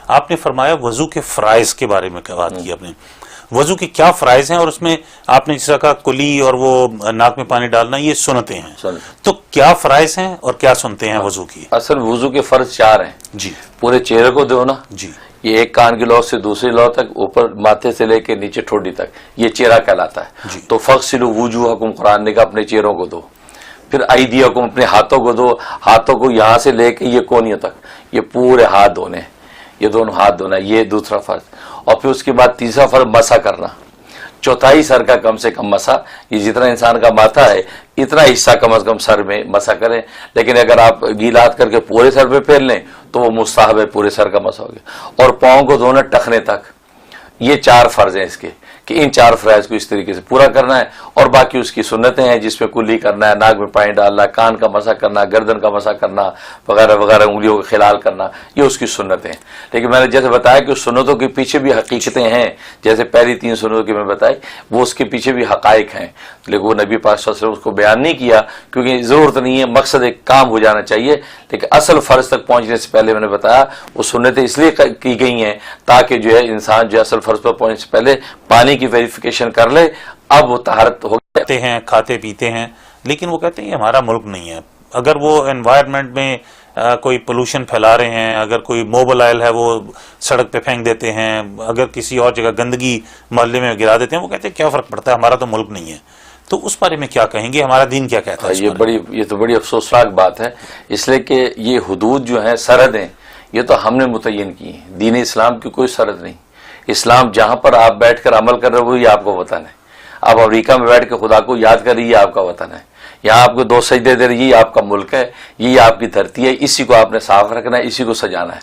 آپ نے فرمایا وضو کے فرائض کے بارے میں بات کی آپ نے، وضو کے کیا فرائض ہیں، اور اس میں آپ نے جس طرح کہا کلی اور وہ ناک میں پانی ڈالنا یہ سنتیں ہیں، تو کیا فرائض ہیں اور کیا سنتیں ہیں وضو کی؟ اصل وضو کے فرض 4 ہیں جی، پورے چہرے کو دھونا، جی، یہ ایک کان کی لو سے دوسری لو تک، اوپر ماتھے سے لے کے نیچے ٹھوڈی تک، یہ چہرہ کہلاتا ہے جی، تو فغسلوا وجوہکم قرآن نے کہا اپنے چہروں کو دھو، پھر ایدیکم اپنے ہاتھوں کو دھو، ہاتھوں کو یہاں سے لے کے یہ کونیوں تک یہ پورے ہاتھ دھونے، یہ دونوں ہاتھ دھونا، یہ دوسرا فرض، اور پھر اس کے بعد تیسرا فرض مسح کرنا، چوتھائی سر کا کم سے کم مسح، یہ جتنا انسان کا ماتھا ہے اتنا حصہ کم از کم سر میں مسح کریں، لیکن اگر آپ گیلات کر کے پورے سر پہ پھیر لیں تو وہ مستحب ہے، پورے سر کا مسح ہو گیا، اور پاؤں کو دھونا ٹخنے تک، یہ 4 فرض ہیں اس کے، کہ ان 4 فرائض کو اس طریقے سے پورا کرنا ہے، اور باقی اس کی سنتیں ہیں جس میں کلی کرنا ہے، ناک میں پانی ڈالنا، کان کا مسح کرنا، گردن کا مسح کرنا وغیرہ وغیرہ، انگلیوں کا خلال کرنا، یہ اس کی سنتیں ہیں۔ لیکن میں نے جیسے بتایا کہ اس سنتوں کے پیچھے بھی حقیقتیں ہیں، جیسے پہلی 3 سنتوں کی میں بتائی، وہ اس کے پیچھے بھی حقائق ہیں، لیکن وہ نبی پاک صلی اللہ علیہ وسلم اس کو بیان نہیں کیا کیونکہ ضرورت نہیں ہے، مقصد ایک کام ہو جانا چاہیے، لیکن اصل فرض تک پہنچنے سے پہلے میں نے بتایا وہ سنتیں اس لیے کی گئی ہیں تاکہ جو ہے انسان جو اصل فرض پر پہنچنے سے پہلے پانی کی ویریفیکیشن کر لے، اب وہ طہارت ہو کھاتے ہیں، کھاتے پیتے ہیں، لیکن وہ کہتے ہیں یہ ہمارا ملک نہیں ہے، اگر وہ انوائرمنٹ میں کوئی پولوشن پھیلا رہے ہیں، اگر کوئی موبل آئل ہے وہ سڑک پہ پھینک دیتے ہیں، اگر کسی اور جگہ گندگی محلے میں گرا دیتے ہیں، وہ کہتے ہیں کیا فرق پڑتا ہے، ہمارا تو ملک نہیں ہے، تو اس بارے میں کیا کہیں گے، ہمارا دین کیا کہتا ہے؟ یہ تو بڑی افسوسناک بات ہے، اس لیے کہ یہ حدود جو ہیں، سرحدیں، یہ تو ہم نے متعین کی ہیں، دین اسلام کی کوئی سرحد نہیں، اسلام جہاں پر آپ بیٹھ کر عمل کر رہے ہو یہ آپ کا وطن ہے، آپ امریکہ میں بیٹھ کے خدا کو یاد کر رہی ہے، یہ آپ کا وطن ہے، یہاں آپ کو 2 سجدے دے رہی ہے، یہ آپ کا ملک ہے، یہ آپ کی دھرتی ہے، اسی کو آپ نے صاف رکھنا ہے، اسی کو سجانا ہے۔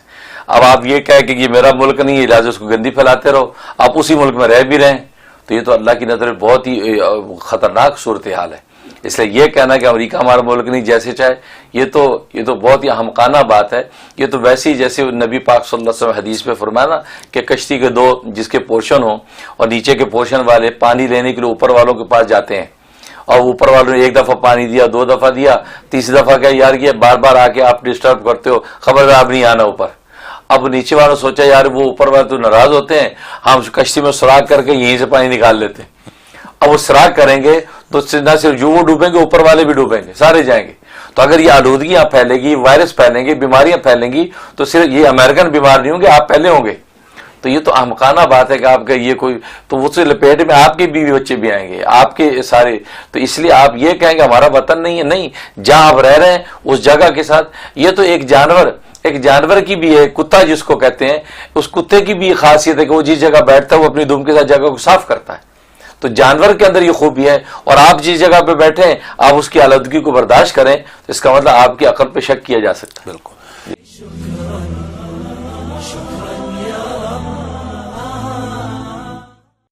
اب آپ یہ کہہ کہ یہ میرا ملک نہیں ہے لہٰذا اس کو گندی پھیلاتے رہو، آپ اسی ملک میں رہ بھی رہے ہیں، تو یہ تو اللہ کی نظر میں بہت ہی خطرناک صورتحال ہے۔ اس لیے یہ کہنا کہ امریکہ ہمارا ملک نہیں جیسے چاہے، یہ تو بہت ہی احمقانہ بات ہے، یہ تو ویسے ہی جیسے نبی پاک صلی اللہ علیہ وسلم حدیث میں فرمایا نا کہ کشتی کے 2 جس کے پورشن ہوں اور نیچے کے پورشن والے پانی لینے کے لیے اوپر والوں کے پاس جاتے ہیں، اور اوپر والوں نے 1 دفعہ پانی دیا، 2 دفعہ دیا، تیسری دفعہ کیا یار یہ بار بار آ کے آپ ڈسٹرب کرتے ہو، خبردار آپ نہیں آنا اوپر۔ اب نیچے والوں سوچا یار وہ اوپر والے تو ناراض ہوتے ہیں، ہم کشتی میں سراغ کر کے یہیں سے پانی نکال لیتے ہیں، اب وہ سراغ کریں گے تو نہ صرف جو وہ ڈوبیں گے اوپر والے بھی ڈوبیں گے، سارے جائیں گے، تو اگر یہ آلودگیاں پھیلے گی، وائرس پھیلیں گے، بیماریاں پھیلیں گی، تو صرف یہ امریکن بیمار نہیں ہوں گے، آپ پہلے ہوں گے، تو یہ تو احمقانہ بات ہے کہ آپ کا یہ کوئی تو اس سے لپیٹ میں آپ کے بیوی بچے بھی آئیں گے، آپ کے سارے، تو اس لیے آپ یہ کہیں گے ہمارا وطن نہیں ہے، نہیں، جہاں آپ رہ رہے ہیں اس جگہ کے ساتھ، یہ تو ایک جانور کی بھی ہے، کتا جس کو کہتے ہیں، اس کتے کی بھی خاصیت ہے کہ وہ جس جگہ بیٹھتا ہے وہ اپنی دم کے ساتھ جگہ کو صاف کرتا ہے، تو جانور کے اندر یہ خوبی ہے، اور آپ جس جگہ پہ بیٹھے ہیں آپ اس کی آلودگی کو برداشت کریں تو اس کا مطلب آپ کی عقل پہ شک کیا جا سکتا ہے۔ بالکل۔